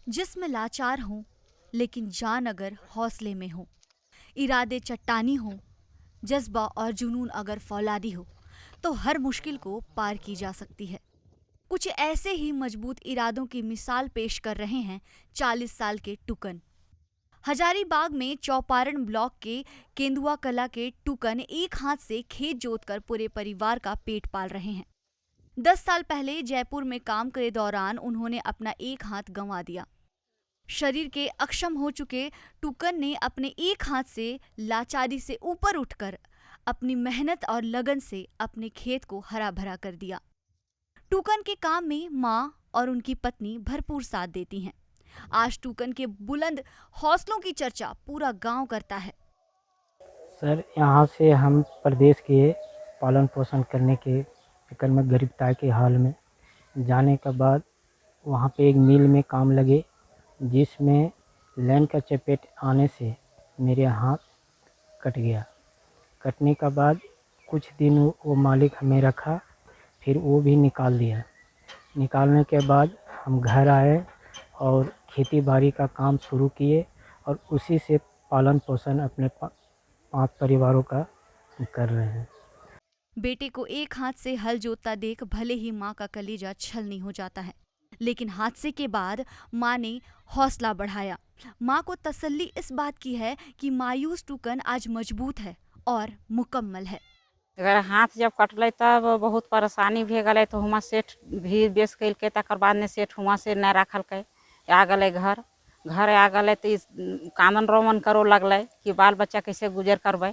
जिस्म लाचार हो लेकिन जान अगर हौसले में हो, इरादे चट्टानी हो, जज्बा और जुनून अगर फौलादी हो तो हर मुश्किल को पार की जा सकती है। कुछ ऐसे ही मजबूत इरादों की मिसाल पेश कर रहे हैं 40 साल के टुकन। हजारीबाग में चौपारण ब्लॉक के केंदुआ कला के टुकन एक हाथ से खेत जोतकर पूरे परिवार का पेट पाल रहे हैं। 10 साल पहले जयपुर में काम के दौरान उन्होंने अपना एक हाथ गंवा दिया। शरीर के अक्षम हो चुके टुकन ने अपने एक हाथ से लाचारी से ऊपर उठकर अपनी मेहनत और लगन से अपने खेत को हरा भरा कर दिया। टुकन के काम में माँ और उनकी पत्नी भरपूर साथ देती हैं। आज टुकन के बुलंद हौसलों की चर्चा पूरा गांव करता है। सर, यहाँ से हम प्रदेश के पालन पोषण करने के चक्कर में गरीबता के हाल में जाने के बाद वहाँ पे एक मिल में काम लगे, जिसमें लाइन का चपेट आने से मेरे हाथ कट गया। कटने के बाद कुछ दिन वो मालिक हमें रखा, फिर वो भी निकाल दिया। निकालने के बाद हम घर आए और खेती बाड़ी का काम शुरू किए और उसी से पालन पोषण अपने 5 परिवारों का कर रहे हैं। बेटे को एक हाथ से हल जोतता देख भले ही माँ का कलेजा छलनी हो जाता है, लेकिन हादसे के बाद माँ ने हौसला बढ़ाया। माँ को तसल्ली इस बात की है कि मायूस टुकन आज मजबूत है और मुकम्मल है। अगर हाथ जब कटल तब बहुत परेशानी भे गए तो हुआ सेठ भी बेस कैलके, तकर बाद ने सेठ हुआ से नहीं रखल आ गए घर आ गए तो कानन रोमन करो लगल कि बाल बच्चा कैसे गुजर करबे।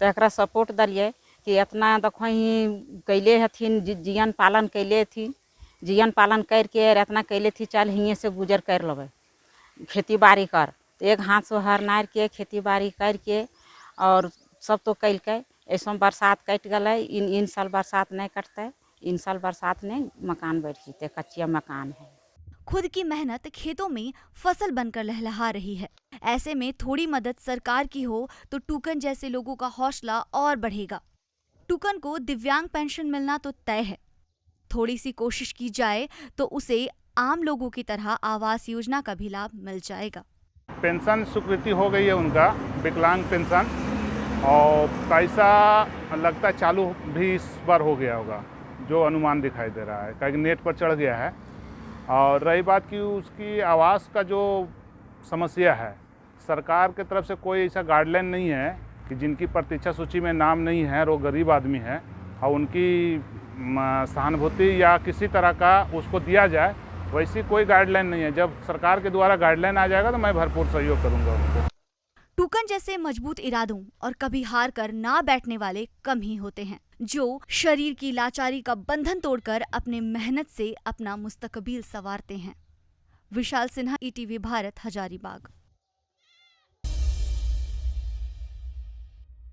तो एक सपोर्ट दिलिए कि इतना देखो ही कैले हथिन, जियन पालन कैले हथिन, जियन पालन करके इतना कैले थी, चल हिये से गुजर कर लेबै, खेती बाड़ी कर। तो एक हाथ से हर नार के खेती बाड़ी करके और सब तो कैलके। ऐसा बरसात कट गए, इन साल बरसात नहीं कटते, इन साल बरसात नहीं मकान बैठ जीते, कच्चिया मकान है। खुद की मेहनत खेतों में फसल बनकर लहलहा रही है। ऐसे में थोड़ी मदद सरकार की हो तो टुकन जैसे लोगों का हौसला और बढ़ेगा। टुकन को दिव्यांग पेंशन मिलना तो तय है। थोड़ी सी कोशिश की जाए तो उसे आम लोगों की तरह आवास योजना का भी लाभ मिल जाएगा। पेंशन स्वीकृति हो गई है उनका, विकलांग पेंशन, और पैसा लगता है चालू भी इस बार हो गया होगा, जो अनुमान दिखाई दे रहा है, क्योंकि नेट पर चढ़ गया है। और रही बात कि उसकी आवास का जो समस्या है, सरकार की तरफ से कोई ऐसा गाइडलाइन नहीं है कि जिनकी प्रतीक्षा सूची में नाम नहीं है और वो गरीब आदमी है और उनकी सहानुभूति या किसी तरह का उसको दिया जाए, वैसी कोई गाइडलाइन नहीं है। जब सरकार के द्वारा गाइडलाइन आ जाएगा तो मैं भरपूर सहयोग करूंगा उनको। टुकन जैसे मजबूत इरादों और कभी हार कर ना बैठने वाले कम ही होते हैं, जो शरीर की लाचारी का बंधन तोड़कर अपने मेहनत से अपना मुस्तकबिल संवारते हैं। विशाल सिन्हा, ETV भारत, हजारीबाग।